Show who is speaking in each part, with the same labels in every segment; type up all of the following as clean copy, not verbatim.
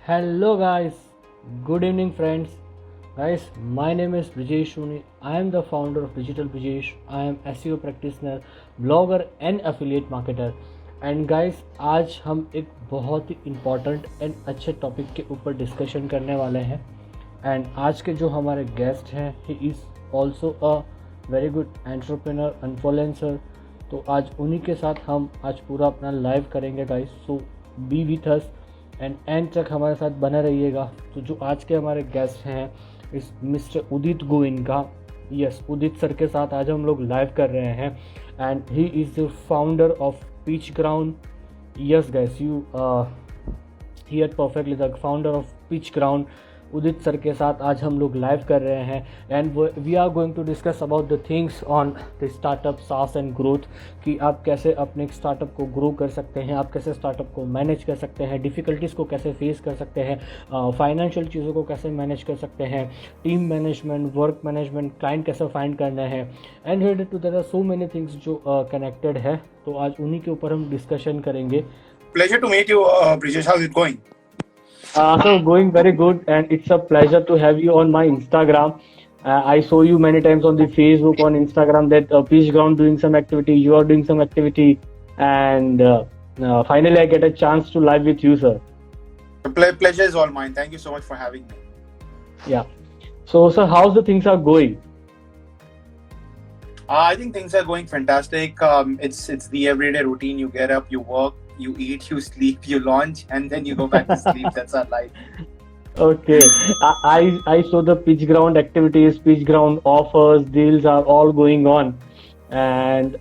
Speaker 1: Hello guys, good evening friends. Guys, my name is Brijesh Shuni. I am the founder of Digital Brijesh. I am SEO practitioner, blogger and affiliate marketer. And guys आज हम एक बहुत ही important and अच्छे topic के ऊपर discussion करने वाले हैं. एंड आज के जो हमारे गेस्ट हैं he is also a very good entrepreneur influencer. तो आज उन्हीं के साथ हम आज पूरा अपना लाइव करेंगे guys. So B with us and and तक हमारे साथ बने रहिएगा. तो जो आज के हमारे गेस्ट हैं इस mister Udit Goenka. Yes, Udit sir के साथ आज हम लोग लाइव कर रहे हैं. And he is the founder of pitch ground. Yes guys, you hear perfectly, the founder of pitch ground. Udit sir के साथ आज हम लोग लाइव कर रहे हैं. And we are going to discuss about the things on the startup SaaS and growth. कि आप कैसे अपने स्टार्टअप को ग्रो कर सकते हैं, आप कैसे स्टार्टअप को मैनेज कर सकते हैं, डिफ़िकल्टीज़ को कैसे फेस कर सकते हैं, फाइनेंशियल चीज़ों को कैसे मैनेज कर सकते हैं, team management, work management, client कैसे फाइंड करना है. And related to there are so many things जो कनेक्टेड है. तो आज उन्हीं के ऊपर हम डिस्कशन करेंगे.
Speaker 2: Pleasure to meet you, Brijesh. How's it going?
Speaker 1: So going very good, and it's a pleasure to have you on my Instagram. I saw you many times on the Facebook, on Instagram, that Peach Ground doing some activity, you are doing some activity, and finally I get a chance to live with you, sir.
Speaker 2: The pleasure is all mine. Thank you so much for having me.
Speaker 1: Yeah. So, sir, how's the things are going?
Speaker 2: I think things are going fantastic. It's the everyday routine. You get up, you work, you eat, you sleep, you launch, and then you go back to sleep. That's our life.
Speaker 1: Okay. I saw the Pitch Ground activities, Pitch Ground offers, deals are all going on. And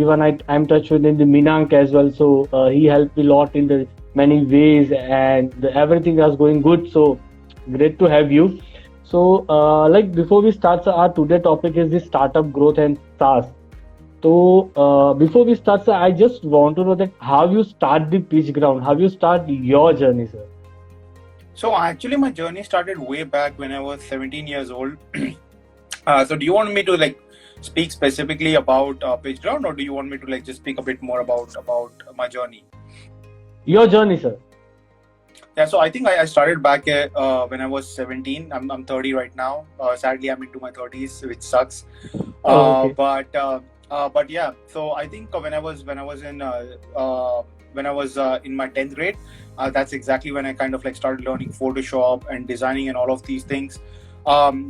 Speaker 1: even I'm touched with the Minank as well. So he helped me a lot in the many ways, and everything was going good. So great to have you. So like before we start, sir, our today topic is the startup growth and SaaS. So before we start, sir, I just want to know that how you start the Pitch Ground, how you start your journey, sir.
Speaker 2: So actually, my journey started way back when I was 17 years old. So do you want me to like speak specifically about Pitch Ground, or do you want me to like just speak a bit more about my journey?
Speaker 1: Your journey, sir.
Speaker 2: Yeah, so I think I started back when I was 17. I'm 30 right now. Sadly, I'm into my 30s, which sucks.
Speaker 1: Okay.
Speaker 2: But yeah, so I think when I was in my 10th grade, that's exactly when I kind of like started learning Photoshop and designing and all of these things.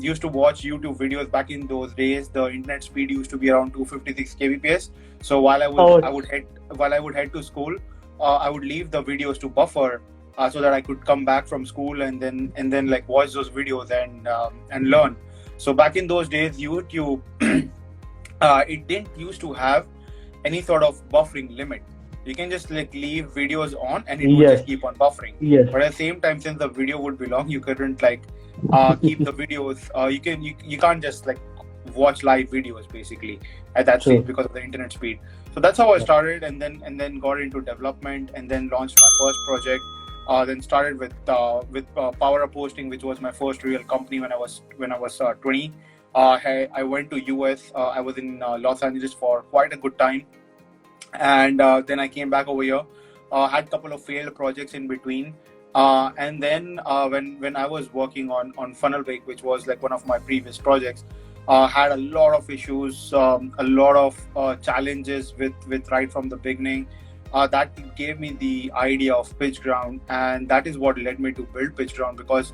Speaker 2: Used to watch YouTube videos back in those days. The internet speed used to be around 256 kbps. So while I would head to school, I would leave the videos to buffer. So that I could come back from school and then like watch those videos and learn. So back in those days, YouTube it didn't used to have any sort of buffering limit. You can just like leave videos on and it would just keep on buffering.
Speaker 1: Yes.
Speaker 2: But at the same time, since the video would be long, you couldn't like keep the videos. You can't just like watch live videos basically at that stage because of the internet speed. So that's how I started, and then got into development, and then launched my first project. Then started with PowerUp Hosting, which was my first real company when I was 20. I went to US. I was in Los Angeles for quite a good time, and then I came back over here. Had a couple of failed projects in between, and then when I was working on Funnelbake, which was like one of my previous projects, had a lot of issues, a lot of challenges with right from the beginning. That gave me the idea of Pitch Ground, and that is what led me to build Pitch Ground, because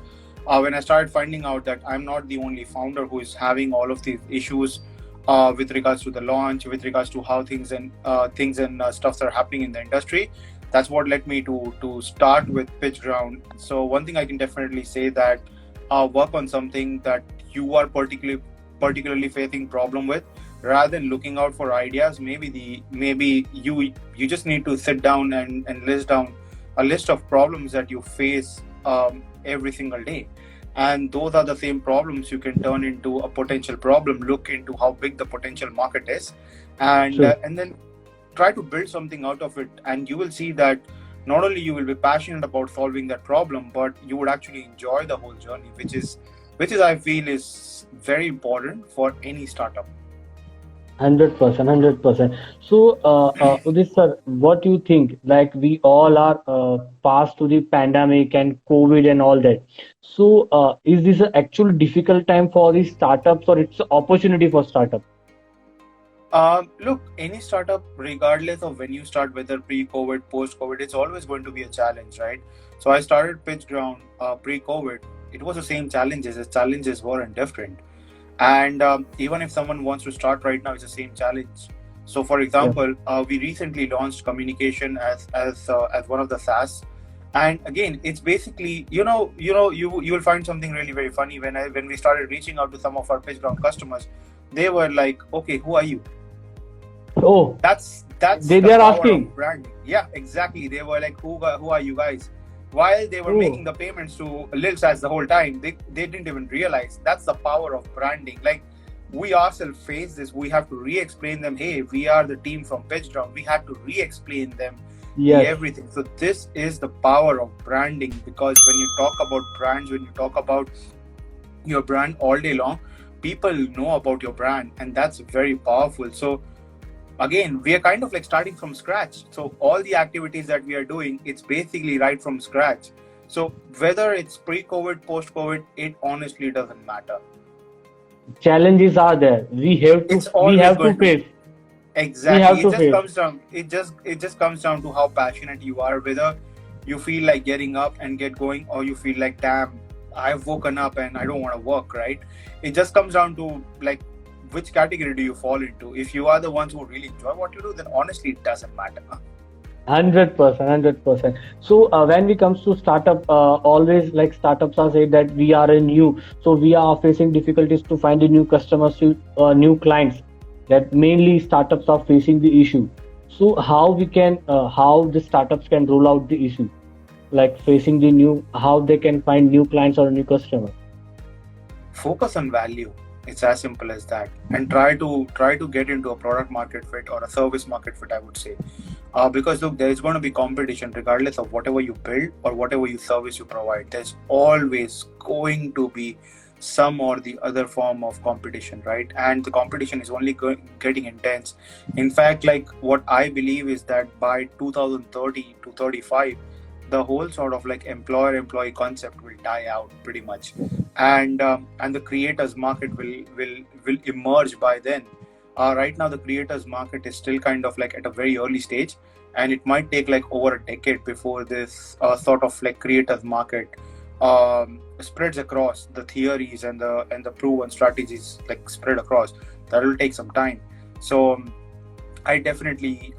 Speaker 2: when I started finding out that I'm not the only founder who is having all of these issues with regards to the launch, with regards to how things and stuffs are happening in the industry, that's what led me to start with Pitch Ground. So one thing I can definitely say that work on something that you are particularly facing problem with, rather than looking out for ideas. Maybe you just need to sit down and list down a list of problems that you face every single day, and those are the same problems you can turn into a potential problem. Look into how big the potential market is, and then try to build something out of it, and you will see that not only you will be passionate about solving that problem, but you would actually enjoy the whole journey, which is I feel is very important for any startup.
Speaker 1: 100%, 100%. So, Udit sir, what do you think? Like we all are passed to the pandemic and COVID and all that. So, is this an actual difficult time for the startups or it's an opportunity for startup?
Speaker 2: Look, any startup, regardless of when you start, whether pre-COVID, post-COVID, it's always going to be a challenge, right? So I started Pitch Ground pre-COVID. It was the same challenges. The challenges weren't different. And even if someone wants to start right now, it's the same challenge. So, for
Speaker 1: Yeah.
Speaker 2: example, we recently launched communication as one of the SaaS. And again, it's basically you will find something really very funny when we started reaching out to some of our pitch ground customers. They were like, "Okay, who are you?"
Speaker 1: Oh,
Speaker 2: That's
Speaker 1: they
Speaker 2: the
Speaker 1: are
Speaker 2: power of
Speaker 1: asking.
Speaker 2: branding. Yeah, exactly. They were like, who are you guys? While they were
Speaker 1: Oh,
Speaker 2: making the payments to Lil Sats the whole time, they didn't even realize that's the power of branding. Like we ourselves face this, we have to re-explain them. Hey, we are the team from Pitch Ground. We have to re-explain them the
Speaker 1: yes,
Speaker 2: everything. So this is the power of branding, because when you talk about brands, when you talk about your brand all day long, people know about your brand, and that's very powerful. So again, we are kind of like starting from scratch. So all the activities that we are doing, it's basically right from scratch. So whether it's pre-COVID, post-COVID, it honestly doesn't matter.
Speaker 1: challenges are there.
Speaker 2: It's
Speaker 1: We
Speaker 2: always
Speaker 1: have to
Speaker 2: going to be.
Speaker 1: face. We have
Speaker 2: Exactly. It
Speaker 1: to
Speaker 2: just
Speaker 1: face.
Speaker 2: comes down. It just comes down to how passionate you are. Whether you feel like getting up and get going, or you feel like, damn, I've woken up and I don't want to work. Right. It just comes down to like which category do you fall into. If you are the ones who really enjoy what you do, then honestly, it doesn't matter.
Speaker 1: 100%, 100%. So when we comes to startup, always like startups are saying that we are a new, so we are facing difficulties to find the new customers, new clients. That mainly startups are facing the issue. So how the startups can roll out the issue, like facing the new, how they can find new clients or new customers.
Speaker 2: Focus on value. It's as simple as that, and try to get into a product market fit or a service market fit, I would say. Because look, there is going to be competition regardless of whatever you build or whatever you service you provide. There's always going to be some or the other form of competition, right? And the competition is only getting intense. In fact, like what I believe is that by 2030 to 35, the whole sort of like employer-employee concept will die out pretty much, and the creators market will emerge by then. Right now, the creators market is still kind of like at a very early stage, and it might take like over a decade before this sort of like creators market spreads across the theories and the proven strategies, like spread across. That will take some time. So I definitely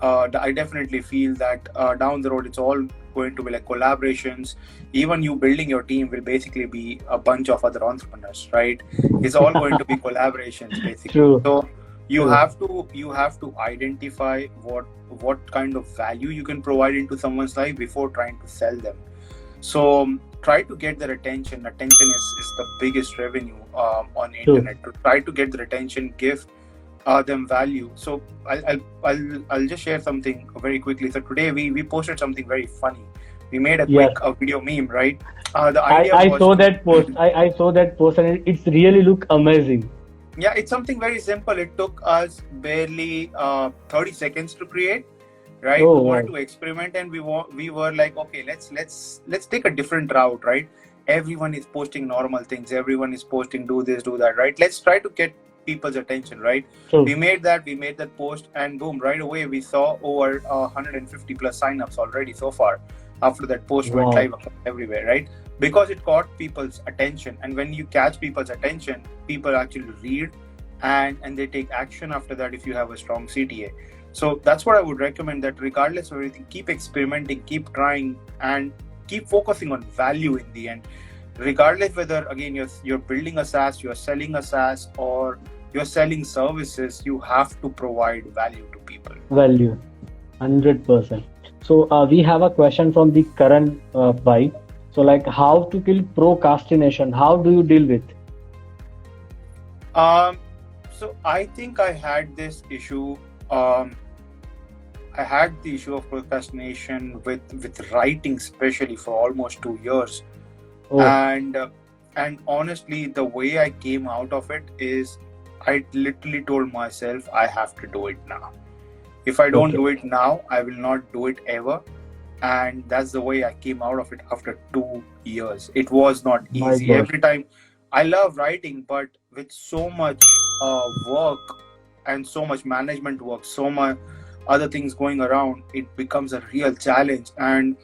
Speaker 2: feel that down the road it's all going to be like collaborations. Even you building your team will basically be a bunch of other entrepreneurs, right? It's all going to be collaborations basically.
Speaker 1: True,
Speaker 2: So you
Speaker 1: true.
Speaker 2: have to identify what kind of value you can provide into someone's life before trying to sell them. So try to get their attention. Attention is the biggest revenue on the
Speaker 1: True.
Speaker 2: internet. To try to get their attention, give them value. So I'll just share something very quickly. So today we posted something very funny. We made a
Speaker 1: Yes.
Speaker 2: quick video meme, right? The
Speaker 1: I,
Speaker 2: idea
Speaker 1: I
Speaker 2: was
Speaker 1: saw
Speaker 2: to
Speaker 1: that post. I saw that post and it's really look amazing.
Speaker 2: yeah, it's something very simple. It took us barely 30 seconds to create, right? We
Speaker 1: Oh
Speaker 2: wanted
Speaker 1: wow.
Speaker 2: to experiment, and we were like, okay, let's take a different route, right? Everyone is posting normal things. Everyone is posting do this, do that, right? Let's try to get people's attention, right?
Speaker 1: True.
Speaker 2: We made that post, and boom, right away we saw over 150 plus signups already so far after that post went
Speaker 1: Wow.
Speaker 2: live everywhere, right? Because it caught people's attention, and when you catch people's attention, people actually read, and they take action after that if you have a strong CTA. So that's what I would recommend, that regardless of everything, keep experimenting, keep trying, and keep focusing on value in the end. Regardless whether again you're building a SaaS, you're selling a SaaS, or you're selling services, you have to provide value to people.
Speaker 1: Value. 100%. So we have a question from the current buy. So like how to kill procrastination? How do you deal with?
Speaker 2: Um, so I think I had this issue. Um, I had the issue of procrastination with writing, especially for almost 2 years,
Speaker 1: Oh,
Speaker 2: and and honestly, the way I came out of it is I literally told myself I have to do it now. If I don't
Speaker 1: Okay.
Speaker 2: do it now, I will not do it ever. And that's the way I came out of it after 2 years. It was not
Speaker 1: My
Speaker 2: easy.
Speaker 1: God.
Speaker 2: Every time I love writing, but with so much work and so much management work, so much other things going around, it becomes a real challenge. And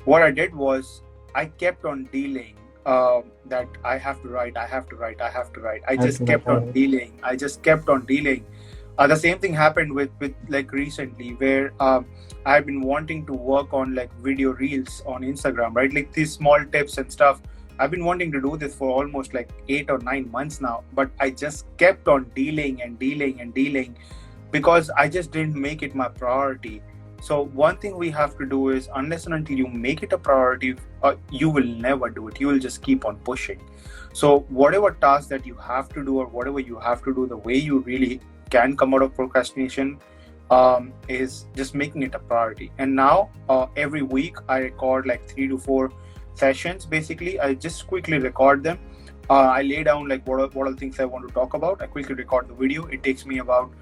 Speaker 2: what I did was I kept on dealing that I have to write, I have to write, I have to write. I
Speaker 1: That's
Speaker 2: just
Speaker 1: right.
Speaker 2: kept on dealing. I just kept on dealing. The same thing happened with like recently where I've been wanting to work on like video reels on Instagram, right? Like these small tips and stuff. I've been wanting to do this for almost like 8 or 9 months now, but I just kept on dealing and dealing and dealing because I just didn't make it my priority. So one thing we have to do is, unless and until you make it a priority, you will never do it. You will just keep on pushing. So whatever task that you have to do or whatever you have to do, the way you really can come out of procrastination is just making it a priority. And now every week I record like 3 to 4 sessions. Basically, I just quickly record them. I lay down like what are the things I want to talk about. I quickly record the video. It takes me about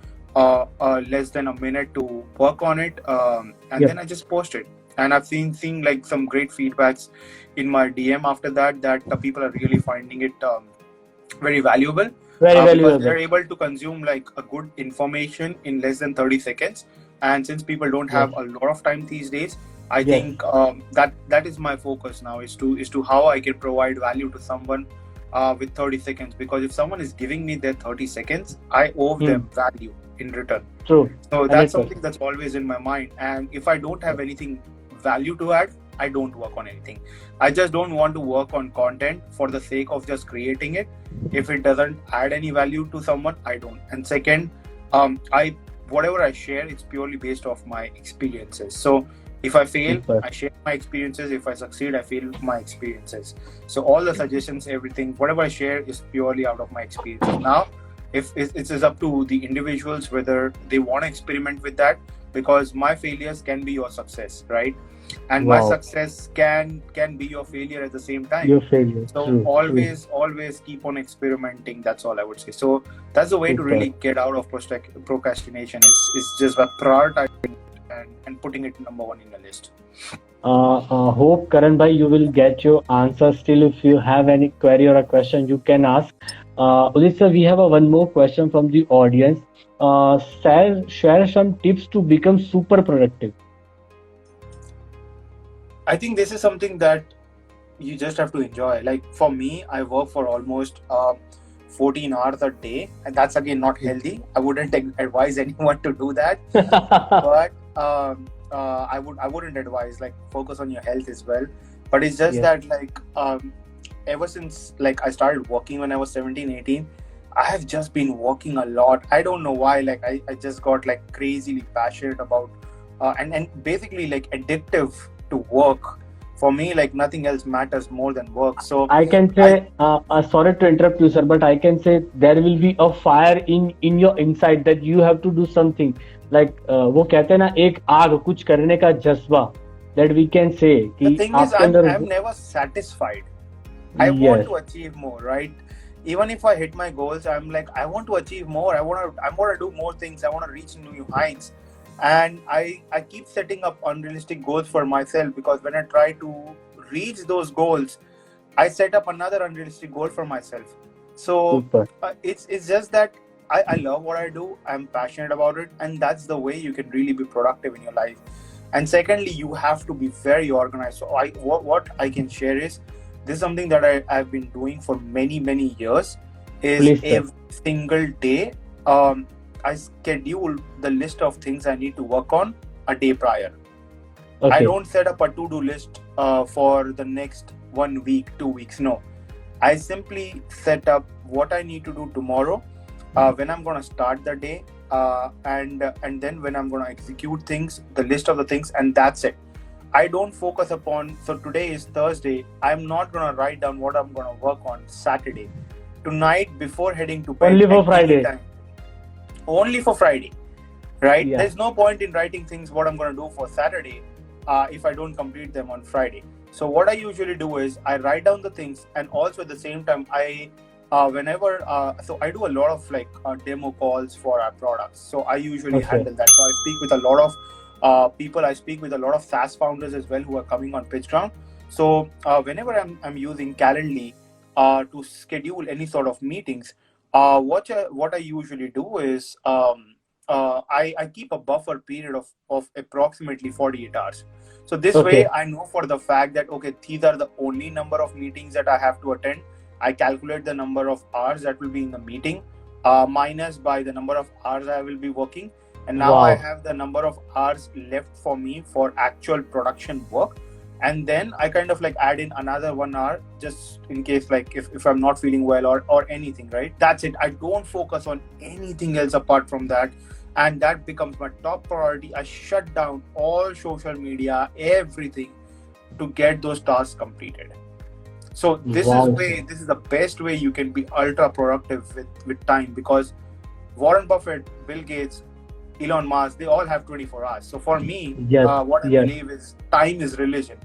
Speaker 2: less than a minute to work on it, and
Speaker 1: Yep.
Speaker 2: then I just post it. And I've seen like some great feedbacks in my DM after that the people are really finding it very valuable
Speaker 1: Very
Speaker 2: because
Speaker 1: valuable.
Speaker 2: they're able to consume like a good information in less than 30 seconds. And since people don't
Speaker 1: Yes.
Speaker 2: have a lot of time these days, I
Speaker 1: Yes.
Speaker 2: think that is my focus now, is to how I can provide value to someone with 30 seconds. Because if someone is giving me their 30 seconds, I owe them value in return.
Speaker 1: True.
Speaker 2: So that's
Speaker 1: 100%.
Speaker 2: something that's always in my mind. And if I don't have anything value to add, I don't work on anything. I just don't want to work on content for the sake of just creating it. If it doesn't add any value to someone, I don't. And second, I whatever I share, it's purely based off my experiences. So if I fail,
Speaker 1: Super.
Speaker 2: I share my experiences. If I succeed, I feel my experiences. So all the suggestions, everything, whatever I share is purely out of my experiences. Now, if it is up to the individuals whether they want to experiment with that, because my failures can be your success, right? And my
Speaker 1: Wow.
Speaker 2: success can be your failure at the same time.
Speaker 1: Your failure.
Speaker 2: So
Speaker 1: True.
Speaker 2: always keep on experimenting. That's all I would say. So that's the way to
Speaker 1: Super.
Speaker 2: really get out of procrastination, is just by prioritizing and putting it number one in your list.
Speaker 1: Hope Karan bhai, you will get your answer. Still, if you have any query or a question, you can ask. Udit sir, we have one more question from the audience. Share some tips to become super productive.
Speaker 2: I think this is something that you just have to enjoy. Like for me, I work for almost 14 hours a day, and that's again not healthy. I wouldn't advise anyone to do that. But I wouldn't advise, like, focus on your health as well. But it's just
Speaker 1: Yes.
Speaker 2: that like ever since like I started working when I was 17, 18, I have just been working a lot. I don't know why. Like I just got like crazily passionate about and basically like addictive to work. For me, like nothing else matters more than work. So
Speaker 1: I can say, sorry to interrupt you, sir, but I can say there will be a fire in your inside that you have to do something. Like वो कहते हैं ना, एक आग कुछ करने का जज्बा, that we can say कि
Speaker 2: the thing is,
Speaker 1: आपके अंदर
Speaker 2: I'm never satisfied. I want
Speaker 1: yes,
Speaker 2: to achieve more, right? Even if I hit my goals, I'm like, I want to achieve more. I want to do more things. I want to reach new heights. And I keep setting up unrealistic goals for myself, because when I try to reach those goals, I set up another unrealistic goal for myself. So
Speaker 1: super,
Speaker 2: it's just that I love what I do. I'm passionate about it, and that's the way you can really be productive in your life. And secondly, you have to be very organized. So what I can share is, this is something that I've been doing for many years. Is
Speaker 1: please sir.
Speaker 2: every single day I schedule the list of things I need to work on a day prior. I
Speaker 1: Okay,
Speaker 2: don't set up a to-do list for the next 1 week, 2 weeks. No, I simply set up what I need to do tomorrow, when I'm going to start the day, and then when I'm going to execute things, the list of the things, and that's it. I don't focus upon, so today is Thursday, I'm not going to write down what I'm going to work on Saturday. Tonight, before heading to bed,
Speaker 1: only for
Speaker 2: at any
Speaker 1: Friday.
Speaker 2: time, only for Friday, right?
Speaker 1: Yeah.
Speaker 2: There's no point in writing things what I'm going to do for Saturday if I don't complete them on Friday. So what I usually do is I write down the things, and also at the same time I So I do a lot of demo calls for our products. So I usually
Speaker 1: Okay.
Speaker 2: handle that. So I speak with a lot of people. I speak with a lot of SaaS founders as well who are coming on pitch round. So whenever I'm using Calendly to schedule any sort of meetings, what I usually do is I keep a buffer period of approximately 48 hours. So this way
Speaker 1: Okay.
Speaker 2: I know for the fact that okay, these are the only number of meetings that I have to attend. I calculate the number of hours that will be in the meeting, minus by the number of hours I will be working. And now I
Speaker 1: Wow.
Speaker 2: have the number of hours left for me for actual production work. And then I kind of add in another 1 hour just in case if I'm not feeling well or anything, right? That's it. I don't focus on anything else apart from that. And that becomes my top priority. I shut down all social media, everything to get those tasks completed. So this
Speaker 1: Wow, sir.
Speaker 2: is the best way you can be ultra productive with time, because Warren Buffett, Bill Gates, Elon Musk, they all have 24 hours. So for me,
Speaker 1: Yes.
Speaker 2: what I
Speaker 1: Yes.
Speaker 2: believe is time is religion,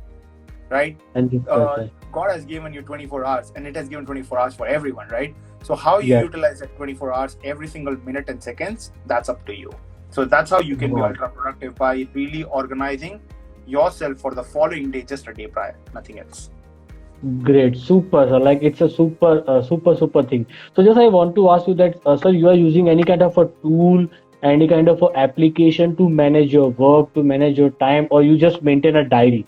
Speaker 2: right?
Speaker 1: 100%.
Speaker 2: God has given you 24 hours and it has given 24 hours for everyone, right? So how you
Speaker 1: Yes.
Speaker 2: utilize that 24 hours, every single minute and seconds, that's up to you. So that's how you can be
Speaker 1: Wow.
Speaker 2: ultra productive, by really organizing yourself for the following day just a day prior, nothing else.
Speaker 1: Great. Super, sir. Like it's a super thing. So just I want to ask you that, sir, you are using any kind of a tool, any kind of a application to manage your work, to manage your time, or you just maintain a diary?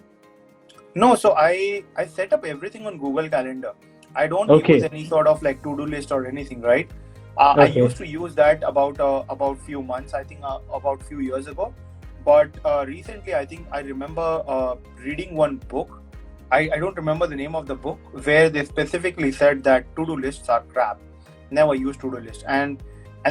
Speaker 2: No, so I set up everything on Google Calendar. I don't use
Speaker 1: Okay.
Speaker 2: any sort of to-do list or anything, right? I
Speaker 1: Okay.
Speaker 2: used to use that about few months, I think about few years ago. But recently, I think I remember reading one book. I don't remember the name of the book, where they specifically said that to-do lists are crap. Never use to-do list. And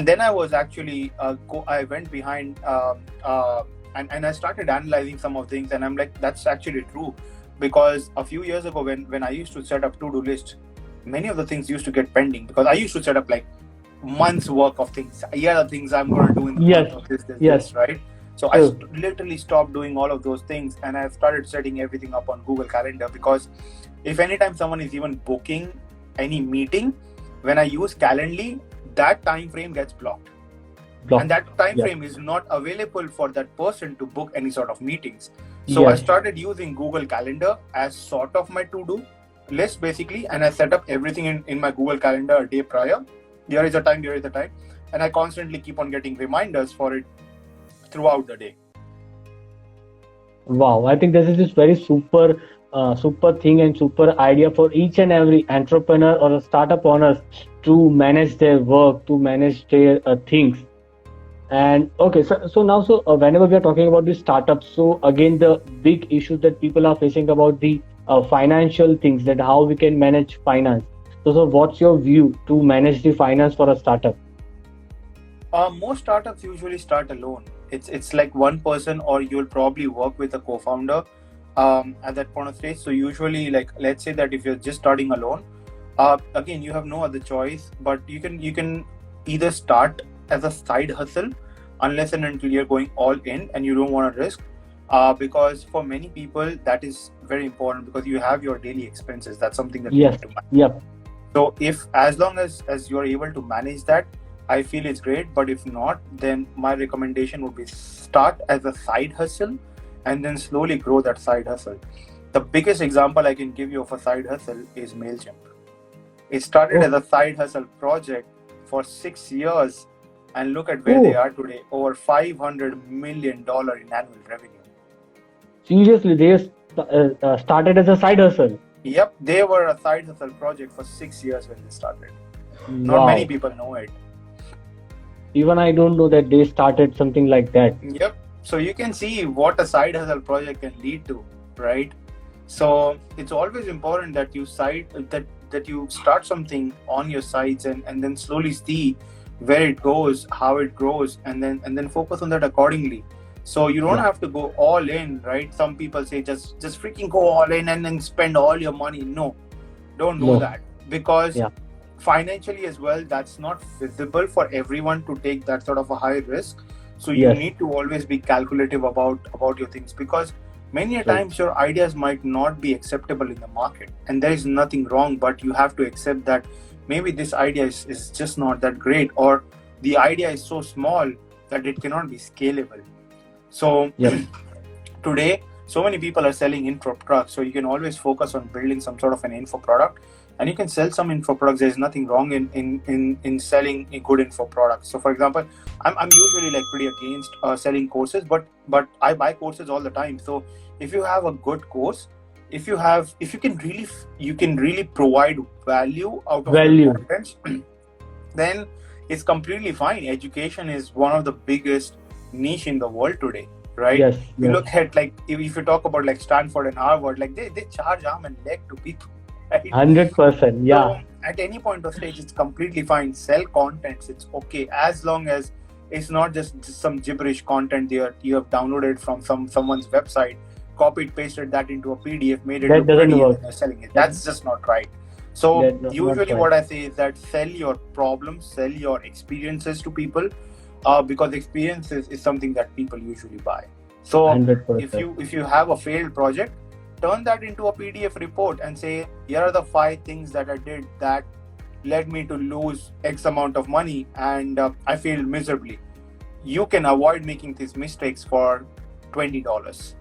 Speaker 2: then I was actually I went behind and I started analyzing some of things, and I'm like, that's actually true. Because a few years ago, when I used to set up to-do list, many of the things used to get pending, because I used to set up months work of things. Here are things I'm going to do in the month
Speaker 1: Yes.
Speaker 2: of this,
Speaker 1: Yes.
Speaker 2: right? So I
Speaker 1: True.
Speaker 2: literally stopped doing all of those things, and I've started setting everything up on Google Calendar, because if anytime someone is even booking any meeting, when I use Calendly, that time frame gets blocked.
Speaker 1: Block.
Speaker 2: And that time
Speaker 1: Yes.
Speaker 2: frame is not available for that person to book any sort of meetings. So I
Speaker 1: Yes.
Speaker 2: started using Google Calendar as sort of my to-do list, basically, and I set up everything in my Google Calendar a day prior. Here is the time, and I constantly keep on getting reminders for it throughout the day.
Speaker 1: Wow. I think this is just very super thing and super idea for each and every entrepreneur or a startup owners to manage their work, to manage their things. And okay, so now, whenever we are talking about the startups, so again, the big issue that people are facing about the financial things, that how we can manage finance. So what's your view to manage the finance for a startup?
Speaker 2: Most startups usually start alone. It's like one person, or you'll probably work with a co-founder at that point of stage. So usually, let's say that if you're just starting alone, again you have no other choice, but you can either start as a side hustle, unless and until you're going all in and you don't want to risk. Because for many people that is very important, because you have your daily expenses. That's something that you
Speaker 1: Yes.
Speaker 2: need to manage.
Speaker 1: Yep.
Speaker 2: So if, as long as you're able to manage that, I feel it's great. But if not, then my recommendation would be start as a side hustle and then slowly grow that side hustle. The biggest example I can give you of a side hustle is MailChimp. It started as a side hustle project for 6 years, and look at where they are today, over $500 million in annual revenue.
Speaker 1: Seriously, they started as a side hustle.
Speaker 2: Yep, they were a side hustle project for 6 years when they started. Not
Speaker 1: Wow.
Speaker 2: many people know it.
Speaker 1: Even I don't know that they started something like that.
Speaker 2: Yep. So you can see what a side hustle project can lead to, right? So it's always important that you that you start something on your sides, and then slowly see where it goes, how it grows, and then focus on that accordingly. So you don't
Speaker 1: Yeah.
Speaker 2: have to go all in, right? Some people say just freaking go all in and then spend all your money. No, don't do
Speaker 1: No.
Speaker 2: that, because
Speaker 1: Yeah.
Speaker 2: financially as well, that's not feasible for everyone to take that sort of a high risk. So you
Speaker 1: Yes.
Speaker 2: need to always be calculative about your things, because many a
Speaker 1: True.
Speaker 2: times your ideas might not be acceptable in the market, and there is nothing wrong, but you have to accept that maybe this idea is just not that great, or the idea is so small that it cannot be scalable. So
Speaker 1: Yep.
Speaker 2: today, so many people are selling info products, so you can always focus on building some sort of an info product, and you can sell some info products. There's nothing wrong in selling a good info product. So for example, I'm usually like pretty against selling courses, but I buy courses all the time. So if you have a good course, if you can really provide value out of your contents, then it's completely fine. Education is one of the biggest niche in the world today, right?
Speaker 1: Yes.
Speaker 2: You look at, like, if you talk about like Stanford and Harvard, like they charge arm and leg to people, right?
Speaker 1: 100%. Yeah.
Speaker 2: So at any point of stage, it's completely fine. Sell contents, it's okay, as long as it's not just some gibberish content you have downloaded from someone's website, copied, pasted that into a PDF, made it
Speaker 1: That
Speaker 2: look
Speaker 1: doesn't
Speaker 2: pretty,
Speaker 1: work.
Speaker 2: and you're selling it. That's just not right. So usually what I say is that sell your problems, sell your experiences to people, because experiences is something that people usually buy. So
Speaker 1: 100%.
Speaker 2: if you have a failed project, turn that into a PDF report and say, here are the 5 things that I did that led me to lose X amount of money, and I failed miserably. You can avoid making these mistakes for $20.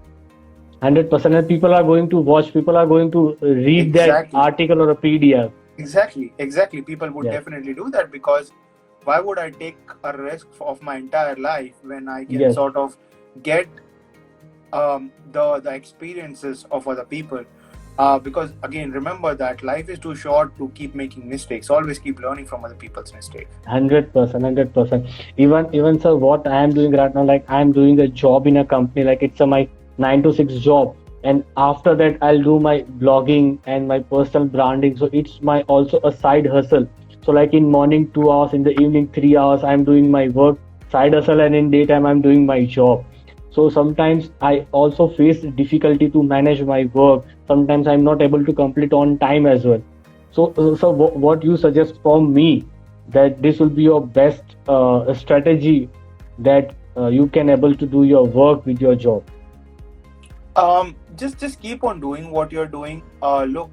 Speaker 1: 100%. And people are going to watch, people are going to read that article or a PDF.
Speaker 2: Exactly. People would definitely do that, because why would I take a risk of my entire life when I can sort of get the experiences of other people? Because again, remember that life is too short to keep making mistakes. Always keep learning from other people's mistakes.
Speaker 1: 100%. Even sir, what I am doing right now, like I am doing a job in a company, like it's my 9 to 6 job, and after that I'll do my blogging and my personal branding. So it's my also a side hustle. So like in morning 2 hours, in the evening 3 hours, I'm doing my work, side hustle, and in daytime I'm doing my job. So sometimes I also face difficulty to manage my work. Sometimes I'm not able to complete on time as well. So what you suggest for me, that this will be your best strategy, that you can able to do your work with your job?
Speaker 2: Just keep on doing what you're doing. Look,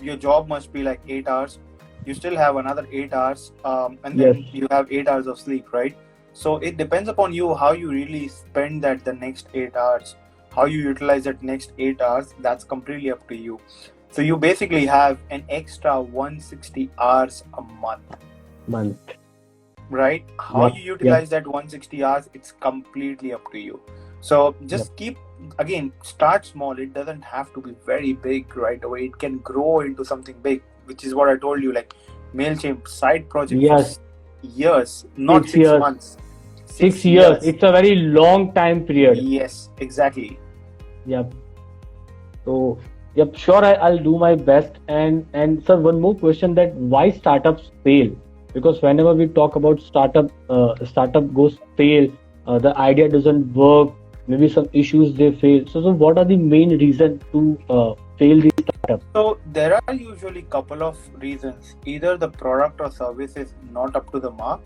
Speaker 2: your job must be like 8 hours. You still have another 8 hours, and then you have 8 hours of sleep, right? So it depends upon you how you really spend that the next 8 hours, how you utilize that next 8 hours. That's completely up to you. So you basically have an extra 160 hours a month, right? How you utilize that 160 hours, it's completely up to you. So just start small. It doesn't have to be very big right away. It can grow into something big, which is what I told you, like MailChimp side project for years, not 6 months.
Speaker 1: 6 years. It's a very long time period.
Speaker 2: Yes, exactly.
Speaker 1: Yep. So sure, I'll do my best. And sir, one more question, that why startups fail? Because whenever we talk about startup goes fail, the idea doesn't work, maybe some issues they fail. So what are the main reasons to fail the startup?
Speaker 2: So there are usually couple of reasons. Either the product or service is not up to the mark,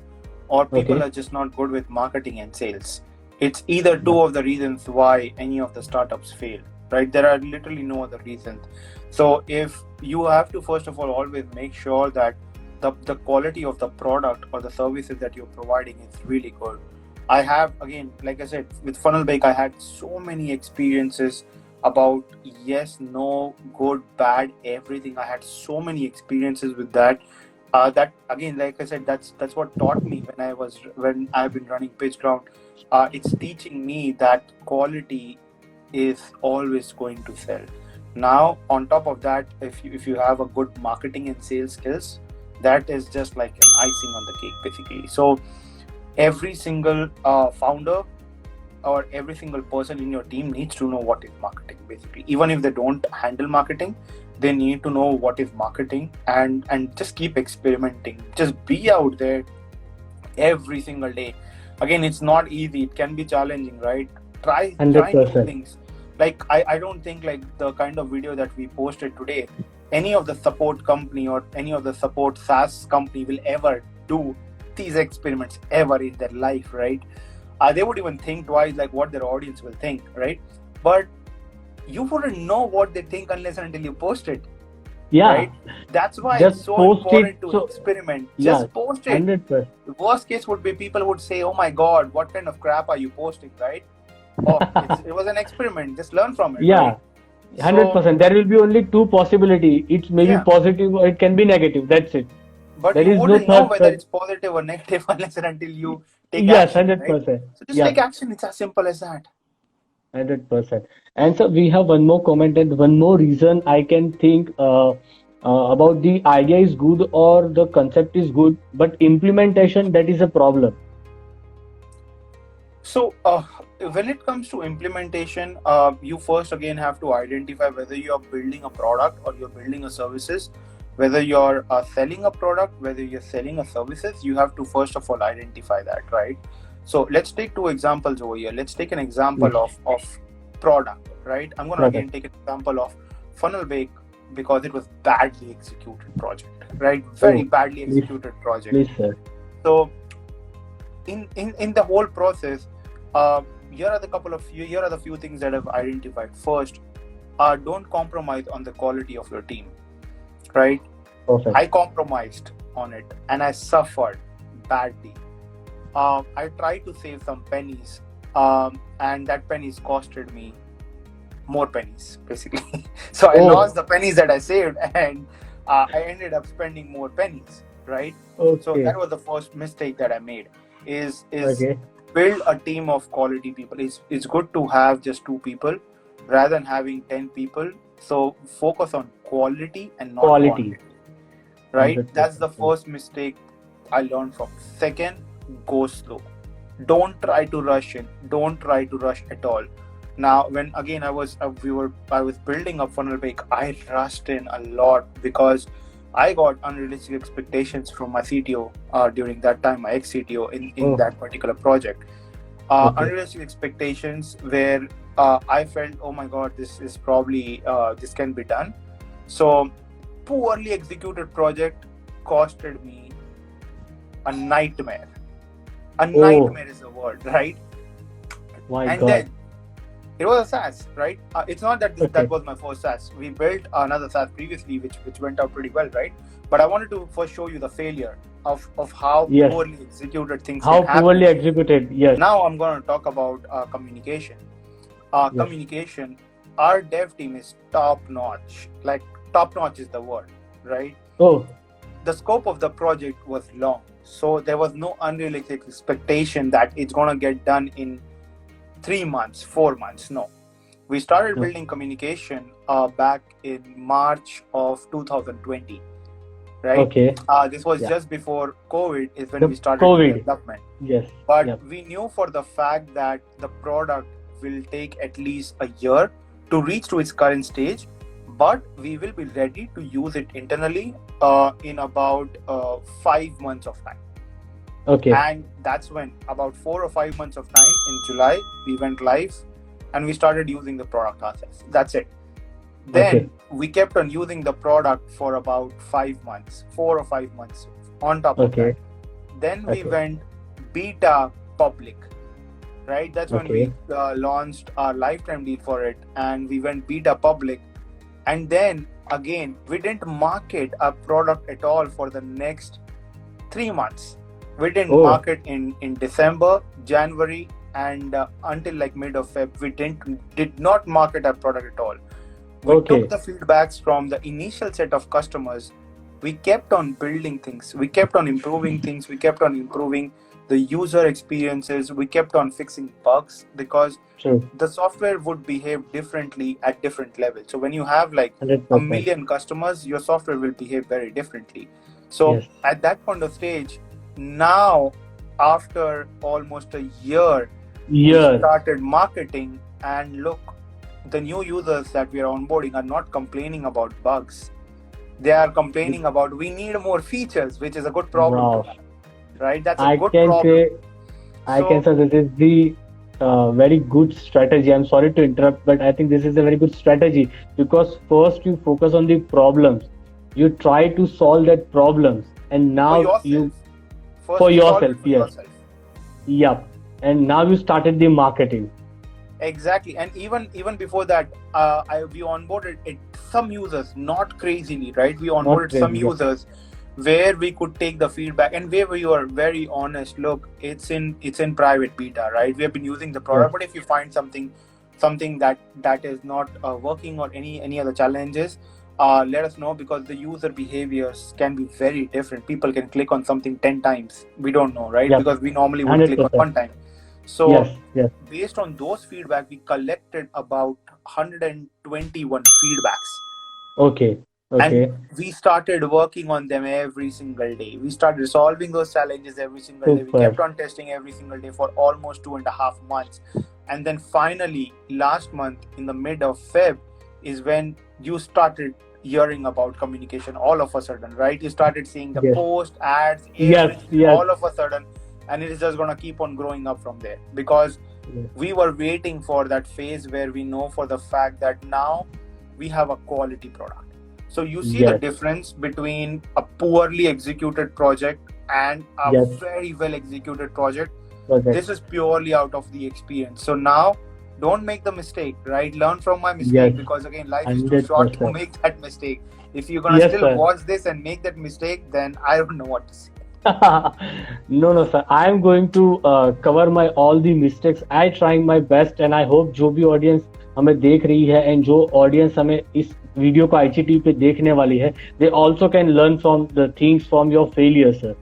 Speaker 2: or people are just not good with marketing and sales. It's either two of the reasons why any of the startups fail, right? There are literally no other reasons. So if you have to, first of all, always make sure that the quality of the product or the services that you're providing is really good. I have, again, like I said, with Funnelbake, I had so many experiences about yes, no, good, bad, everything. I had so many experiences with that. That again, like I said, that's what taught me when I've been running PitchGround. It's teaching me that quality is always going to sell. Now, on top of that, if you have a good marketing and sales skills, that is just like an icing on the cake, basically. So every single founder or every single person in your team needs to know what is marketing, basically. Even if they don't handle marketing, they need to know what is marketing, and just keep experimenting. Just be out there every single day. Again, it's not easy. It can be challenging, right? Try new things. Like I don't think like the kind of video that we posted today, any of the support company or any of the support SaaS company will ever do these experiments ever in their life, right? They would even think twice, like what their audience will think, right? But you wouldn't know what they think unless and until you post it.
Speaker 1: Yeah,
Speaker 2: right? That's why
Speaker 1: just
Speaker 2: it's so
Speaker 1: post it.
Speaker 2: important to
Speaker 1: So
Speaker 2: experiment.
Speaker 1: yeah,
Speaker 2: Just post it.
Speaker 1: 100%.
Speaker 2: The worst case would be people would say, "Oh my God, what kind of crap are you posting?" Right? Oh, it was an experiment. Just learn from it,
Speaker 1: Yeah,
Speaker 2: right? So
Speaker 1: 100%. There will be only two possibility. It may be
Speaker 2: yeah,
Speaker 1: positive or it can be negative. That's it.
Speaker 2: but
Speaker 1: There
Speaker 2: you
Speaker 1: is no
Speaker 2: wouldn't know
Speaker 1: third.
Speaker 2: whether it's positive or negative unless and until you take
Speaker 1: Yes,
Speaker 2: action,
Speaker 1: hundred
Speaker 2: right?
Speaker 1: percent.
Speaker 2: So just take
Speaker 1: Yeah,
Speaker 2: action. It's as simple as that.
Speaker 1: 100%. And so we have one more comment and one more reason I can think about the idea is good or the concept is good, but implementation that is a problem.
Speaker 2: So, when it comes to implementation, you first again have to identify whether you're building a product or you're building a services, whether you're selling a product, whether you're selling a services. You have to first of all identify that, right? So let's take two examples over here. Let's take an
Speaker 1: Yes,
Speaker 2: example of product, right? I'm gonna again
Speaker 1: product.
Speaker 2: take an example of funnel bake because it was badly executed project, right? Very
Speaker 1: Oh,
Speaker 2: badly
Speaker 1: please,
Speaker 2: executed project.
Speaker 1: please, sir.
Speaker 2: So in the whole process, here are the few things that I've identified. First, don't compromise on the quality of your team, right?
Speaker 1: Perfect.
Speaker 2: I compromised on it and I suffered badly. I tried to save some pennies, and that pennies costed me more pennies basically. So I
Speaker 1: Oh,
Speaker 2: lost the pennies that I saved, and I ended up spending more pennies, right? So that
Speaker 1: okay,
Speaker 2: was the first mistake that I made. Is
Speaker 1: okay.
Speaker 2: build a team of quality people. It's good to have just two people rather than having 10 people. So focus on quality and not
Speaker 1: Quality,
Speaker 2: quantity, right? That's
Speaker 1: 100%.
Speaker 2: the first mistake I learned from. Second, go slow. Don't try to rush in. Don't try to rush at all. Now, when again I was building up funnel bake, I rushed in a lot because I got unrealistic expectations from my CTO during that time, my ex CTO in
Speaker 1: Oh,
Speaker 2: that particular project.
Speaker 1: okay.
Speaker 2: Unrealistic expectations where I felt, oh my God, this is probably this can be done. So, poorly executed project costed me a nightmare. A
Speaker 1: Oh
Speaker 2: nightmare is the word, right?
Speaker 1: my
Speaker 2: And
Speaker 1: God.
Speaker 2: then it was a SaaS, right? It's not that that
Speaker 1: Okay.
Speaker 2: was my first SaaS. We built another SaaS previously, which went out pretty well, right? But I wanted to first show you the failure of how
Speaker 1: Yes.
Speaker 2: poorly executed things can
Speaker 1: How
Speaker 2: happen.
Speaker 1: poorly executed. Yes.
Speaker 2: Now I'm going to talk about communication.
Speaker 1: Yes.
Speaker 2: Communication. Our dev team is top notch. Like top notch is the word, right?
Speaker 1: Oh,
Speaker 2: The scope of the project was long, so there was no unrealistic expectation that it's going to get done in 3 months, 4 months. No, we started
Speaker 1: no.
Speaker 2: building communication back in March of 2020, right?
Speaker 1: Okay.
Speaker 2: This was
Speaker 1: Yeah.
Speaker 2: just before COVID is when
Speaker 1: The
Speaker 2: we started the
Speaker 1: COVID.
Speaker 2: development.
Speaker 1: Yes.
Speaker 2: But
Speaker 1: Yep.
Speaker 2: we knew for the fact that the product will take at least a year to reach to its current stage, but we will be ready to use it internally in about 5 months of time.
Speaker 1: Okay.
Speaker 2: And that's when, about 4 or 5 months of time, in July, we went live and we started using the product ourselves. That's it.
Speaker 1: Okay.
Speaker 2: Then we kept on using the product for about 5 months, 4 or 5 months on top of that.
Speaker 1: Okay.
Speaker 2: Then we
Speaker 1: Okay.
Speaker 2: went beta public, right? That's when we
Speaker 1: Okay.
Speaker 2: launched our lifetime deal for it, and we went beta public. And then again, we didn't market our product at all for the next 3 months. We didn't
Speaker 1: Oh,
Speaker 2: market in December, January, and until like mid of Feb. We did not market our product at all. We took
Speaker 1: okay.
Speaker 2: the feedbacks from the initial set of customers. We kept on building things. We kept on improving things. We kept on improving the user experiences. We kept on fixing bugs because
Speaker 1: True.
Speaker 2: the software would behave differently at different levels. So when you have like a
Speaker 1: 100%.
Speaker 2: million customers, your software will behave very differently. So
Speaker 1: Yes.
Speaker 2: at that point of stage, now after almost a year, we
Speaker 1: Years.
Speaker 2: started marketing, and look, the new users that we are onboarding are not complaining about bugs. They are complaining about we need more features, which is a good problem to
Speaker 1: Wow.
Speaker 2: have, right? That's a
Speaker 1: I
Speaker 2: good
Speaker 1: can
Speaker 2: problem.
Speaker 1: say, I can
Speaker 2: So
Speaker 1: say this is the very good strategy. I'm sorry to interrupt, but I think this is a very good strategy because first you focus on the problems, you try to solve that problems, and
Speaker 2: for
Speaker 1: now
Speaker 2: yourself,
Speaker 1: you
Speaker 2: first
Speaker 1: for
Speaker 2: you solve
Speaker 1: yourself.
Speaker 2: it for
Speaker 1: Yes.
Speaker 2: yourself.
Speaker 1: Yep. And now you started the marketing.
Speaker 2: Exactly. And even before that, we onboarded it some users, not crazily, right? We
Speaker 1: Not
Speaker 2: onboarded
Speaker 1: crazy.
Speaker 2: some
Speaker 1: Yeah.
Speaker 2: users where we could take the feedback and where we were very honest. Look, it's in private beta, right? We have been using the product,
Speaker 1: Yes.
Speaker 2: but if you find something that is not working or any other challenges, let us know, because the user behaviors can be very different. People can click on something 10 times. We don't know, right?
Speaker 1: Yes.
Speaker 2: Because we normally would click on
Speaker 1: 100%.
Speaker 2: one time. So
Speaker 1: Yes. Yes.
Speaker 2: based on those feedback, we collected about 121 feedbacks.
Speaker 1: Okay. Okay.
Speaker 2: And we started working on them every single day. We started resolving those challenges every single day. We
Speaker 1: Super.
Speaker 2: kept on testing every single day for almost 2.5 months. And then finally, last month, in the mid of Feb, is when you started hearing about communication all of a sudden, right? You started seeing the
Speaker 1: Yes.
Speaker 2: post, ads,
Speaker 1: Yes.
Speaker 2: everything
Speaker 1: Yes.
Speaker 2: all of a sudden. And it is just going to keep on growing up from there, because
Speaker 1: Yes.
Speaker 2: we were waiting for that phase where we know for the fact that now we have a quality product. So you see the
Speaker 1: Yes.
Speaker 2: difference between a poorly executed project and a
Speaker 1: Yes.
Speaker 2: very well executed project.
Speaker 1: Project.
Speaker 2: This is purely out of the experience. So now don't make the mistake, right? Learn from my mistake,
Speaker 1: Yes.
Speaker 2: because again, life is too short to
Speaker 1: 100%.
Speaker 2: make that mistake. If you're gonna
Speaker 1: Yes,
Speaker 2: still
Speaker 1: sir.
Speaker 2: watch this and make that mistake, then I don't know what to say.
Speaker 1: No, sir. I am going to cover my all the mistakes. I trying my best, and I hope जो भी audience हमें देख रही है and जो audience हमें इस video को IGTV पे देखने वाली है, they also can learn from the things from your failure, sir.